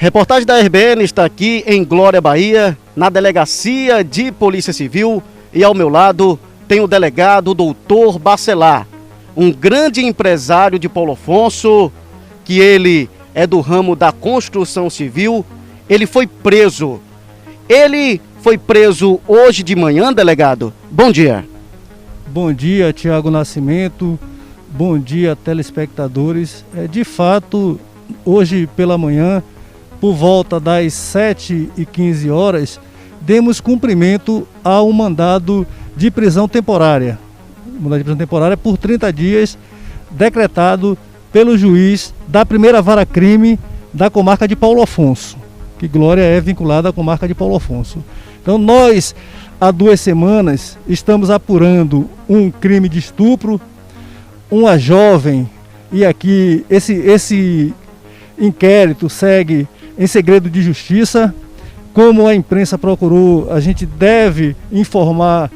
Reportagem da RBN está aqui em Glória, Bahia, na Delegacia de Polícia Civil, e ao meu lado tem o delegado Doutor Bacelar, um grande empresário de Paulo Afonso, que ele é do ramo da construção civil. Ele foi preso. Ele foi preso hoje de manhã, delegado. Bom dia. Bom dia, Tiago Nascimento. Bom dia, telespectadores. De fato, hoje pela manhã, por volta das 7h15, demos cumprimento ao mandado de prisão temporária. Mandado de prisão temporária por 30 dias, decretado pelo juiz da primeira vara crime da comarca de Paulo Afonso, que Glória é vinculada à comarca de Paulo Afonso. Então nós, há 2 semanas, estamos apurando um crime de estupro, uma jovem, e aqui esse inquérito segue em segredo de justiça. Como a imprensa procurou, a gente deve informar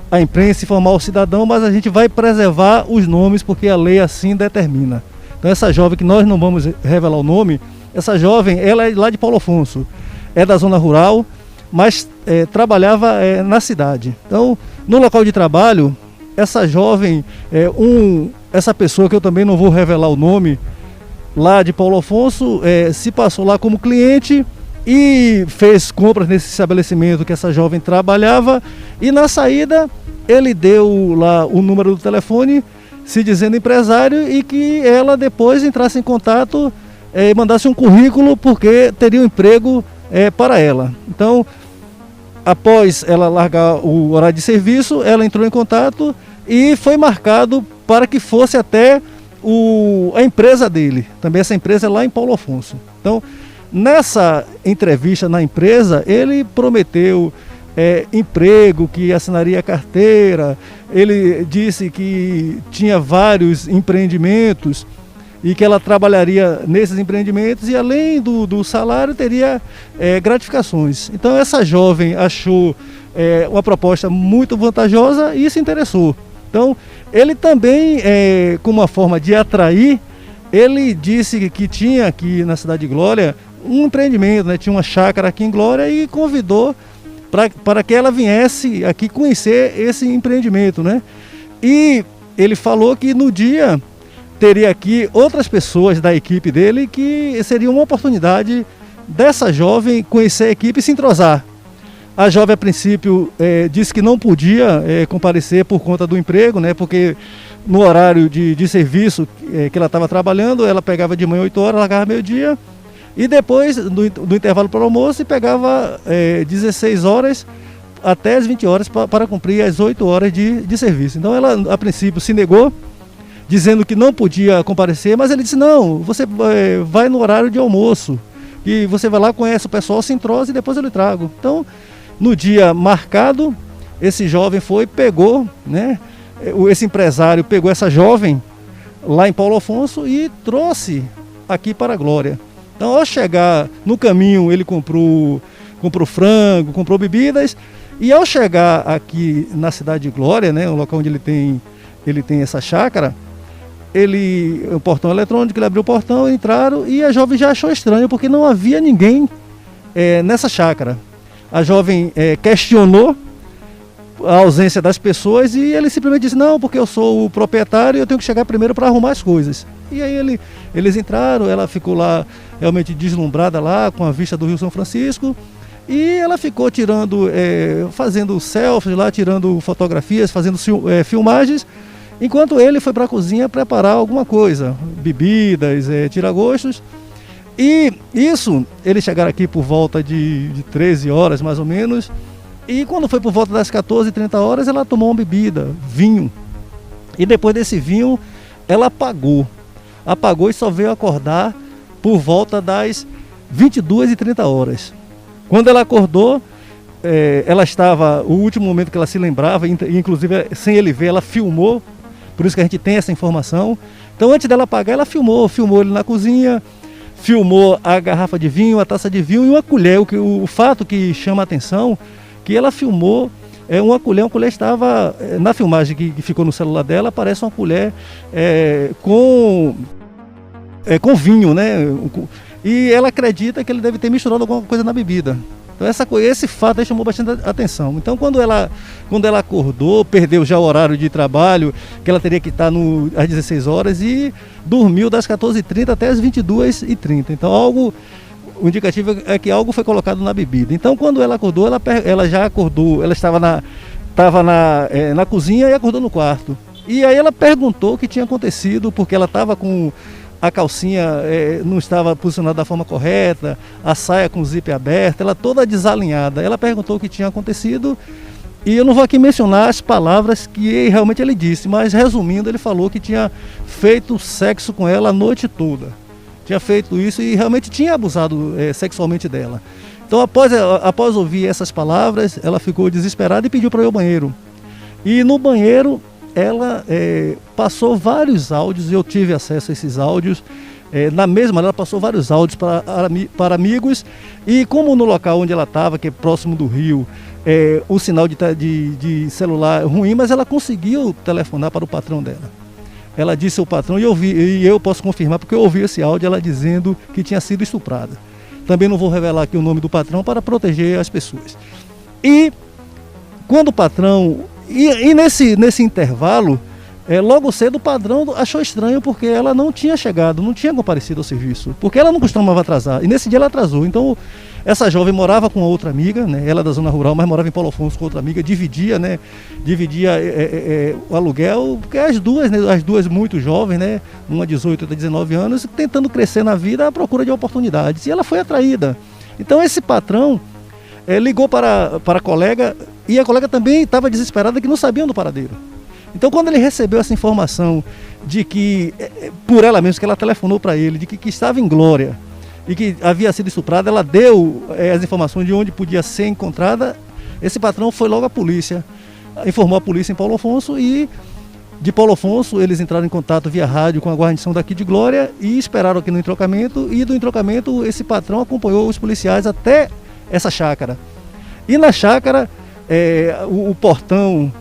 a imprensa, informar o cidadão, mas a gente vai preservar os nomes porque a lei assim determina. Então essa jovem, que nós não vamos revelar o nome, essa jovem, ela é lá de Paulo Afonso, é da zona rural, mas trabalhava na cidade. Então, no local de trabalho, essa jovem, essa pessoa que eu também não vou revelar o nome, lá de Paulo Afonso, se passou lá como cliente e fez compras nesse estabelecimento que essa jovem trabalhava, e na saída ele deu lá o número do telefone, se dizendo empresário, e que ela depois entrasse em contato e mandasse um currículo porque teria um emprego para ela. Então, após ela largar o horário de serviço, ela entrou em contato e foi marcado para que fosse até a empresa dele, também essa empresa é lá em Paulo Afonso. Então, nessa entrevista na empresa, ele prometeu emprego, que assinaria a carteira, ele disse que tinha vários empreendimentos e que ela trabalharia nesses empreendimentos, e além do salário teria gratificações. Então essa jovem achou uma proposta muito vantajosa e se interessou. Então ele também, como uma forma de atrair, ele disse que tinha aqui na cidade de Glória um empreendimento, tinha uma chácara aqui em Glória, e convidou para que ela viesse aqui conhecer esse empreendimento, E ele falou que no dia teria aqui outras pessoas da equipe dele, que seria uma oportunidade dessa jovem conhecer a equipe e se entrosar. A jovem, a princípio, disse que não podia comparecer por conta do emprego, porque no horário de serviço que ela estava trabalhando, ela pegava de manhã 8 horas, largava meio-dia, e depois do intervalo para o almoço, pegava 16 horas até as 20 horas para cumprir as 8 horas de serviço. Então ela, a princípio, se negou, dizendo que não podia comparecer, mas ele disse: não, você vai no horário de almoço, e você vai lá, conhece o pessoal, se entrosa, e depois eu lhe trago. Então, no dia marcado, esse jovem pegou, esse empresário pegou essa jovem lá em Paulo Afonso e trouxe aqui para a Glória. Então, ao chegar no caminho, ele comprou frango, comprou bebidas, e ao chegar aqui na cidade de Glória, o local onde ele tem essa chácara, o portão eletrônico, ele abriu o portão, entraram, e a jovem já achou estranho, porque não havia ninguém nessa chácara. A jovem questionou a ausência das pessoas, e ele simplesmente disse: não, porque eu sou o proprietário e eu tenho que chegar primeiro para arrumar as coisas. E aí eles entraram, ela ficou lá realmente deslumbrada lá com a vista do Rio São Francisco, e ela ficou fazendo selfies lá, tirando fotografias, fazendo filmagens, enquanto ele foi para a cozinha preparar alguma coisa, bebidas, tiragostos. E isso, eles chegaram aqui por volta de 13 horas mais ou menos, e quando foi por volta das 14h30, ela tomou uma bebida, vinho, e depois desse vinho ela apagou e só veio acordar por volta das 22h30. Quando ela acordou, ela estava, o último momento que ela se lembrava, inclusive sem ele ver, ela filmou, por isso que a gente tem essa informação. Então, antes dela apagar, ela filmou ele na cozinha, filmou a garrafa de vinho, a taça de vinho e uma colher. O fato que chama a atenção, que ela filmou uma colher estava, na filmagem que ficou no celular dela, parece uma colher com vinho, e ela acredita que ele deve ter misturado alguma coisa na bebida. Então esse fato aí chamou bastante atenção. Então quando ela acordou, perdeu já o horário de trabalho, que ela teria que estar às 16 horas e dormiu das 14h30 até as 22h30. Então o indicativo é que algo foi colocado na bebida. Então quando ela acordou, ela já acordou, ela estava na cozinha e acordou no quarto. E aí ela perguntou o que tinha acontecido, porque ela estava com a calcinha não estava posicionada da forma correta, a saia com o zíper aberto, ela toda desalinhada. Ela perguntou o que tinha acontecido e eu não vou aqui mencionar as palavras que realmente ele disse, mas resumindo, ele falou que tinha feito sexo com ela a noite toda. Tinha feito isso e realmente tinha abusado sexualmente dela. Então após ouvir essas palavras, ela ficou desesperada e pediu para ir ao banheiro. E no banheiro ela passou vários áudios, eu tive acesso a esses áudios, na mesma ela passou vários áudios para amigos, e como no local onde ela estava, que é próximo do rio, o sinal de celular ruim, mas ela conseguiu telefonar para o patrão dela. Ela disse ao patrão, e eu posso confirmar, porque eu ouvi esse áudio, ela dizendo que tinha sido estuprada. Também não vou revelar aqui o nome do patrão para proteger as pessoas. E quando o patrão... E nesse intervalo, logo cedo o patrão achou estranho, porque ela não tinha chegado, não tinha comparecido ao serviço, porque ela não costumava atrasar, e nesse dia ela atrasou. Então essa jovem morava com outra amiga, né, ela da zona rural, mas morava em Paulo Afonso com outra amiga, dividia o aluguel, porque as duas muito jovens, né, uma 18 e outra 19 anos, tentando crescer na vida à procura de oportunidades, e ela foi atraída. Então esse patrão ligou para a colega, e a colega também estava desesperada, que não sabiam do paradeiro. Então quando ele recebeu essa informação de que, por ela mesma, que ela telefonou para ele, de que estava em Glória e que havia sido estuprada, ela deu as informações de onde podia ser encontrada. Esse patrão foi logo à polícia, informou a polícia em Paulo Afonso, e de Paulo Afonso eles entraram em contato via rádio com a guarnição daqui de Glória e esperaram aqui no entrocamento, e do entrocamento esse patrão acompanhou os policiais até essa chácara. E na chácara, o portão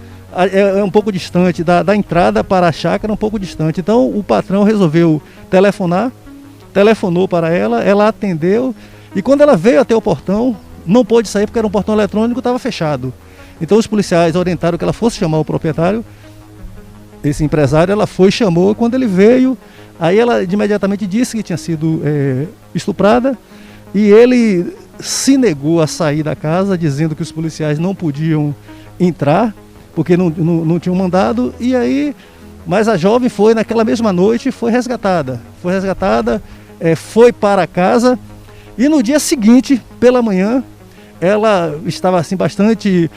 é um pouco distante, da entrada para a chácara um pouco distante. Então o patrão resolveu telefonou para ela, ela atendeu, e quando ela veio até o portão, não pôde sair porque era um portão eletrônico, estava fechado. Então os policiais orientaram que ela fosse chamar o proprietário, esse empresário. Ela foi, chamou, quando ele veio, aí ela imediatamente disse que tinha sido estuprada, e ele se negou a sair da casa, dizendo que os policiais não podiam entrar, porque não tinham mandado. E aí, mas a jovem foi, naquela mesma noite, foi resgatada, foi para casa, e no dia seguinte, pela manhã, ela estava assim bastante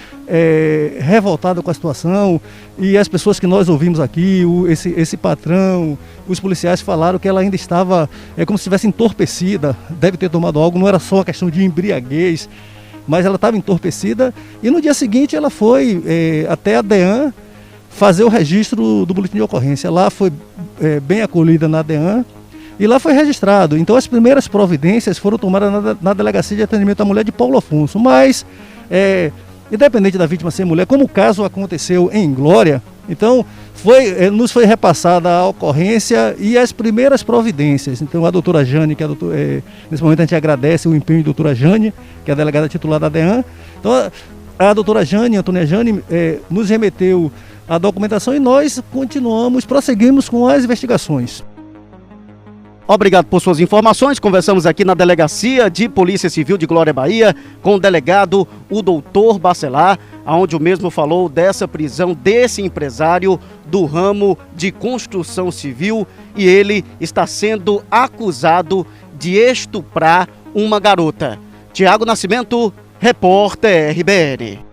revoltada com a situação, e as pessoas que nós ouvimos aqui, esse patrão, os policiais falaram que ela ainda estava como se estivesse entorpecida, deve ter tomado algo, não era só uma questão de embriaguez, mas ela estava entorpecida. E no dia seguinte ela foi até a DEAN fazer o registro do boletim de ocorrência. Lá foi bem acolhida na DEAN, e lá foi registrado. Então as primeiras providências foram tomadas na Delegacia de Atendimento à Mulher de Paulo Afonso. Mas, independente da vítima ser mulher, como o caso aconteceu em Glória, então nos foi repassada a ocorrência e as primeiras providências. Então a doutora Jane, nesse momento a gente agradece o empenho da doutora Jane, que é a delegada titular da DEAN. Então a doutora Jane, Antônia Jane, nos remeteu a documentação, e nós prosseguimos com as investigações. Obrigado por suas informações. Conversamos aqui na Delegacia de Polícia Civil de Glória, Bahia, com o delegado, o doutor Bacelar, onde o mesmo falou dessa prisão desse empresário do ramo de construção civil, e ele está sendo acusado de estuprar uma garota. Tiago Nascimento, repórter RBN.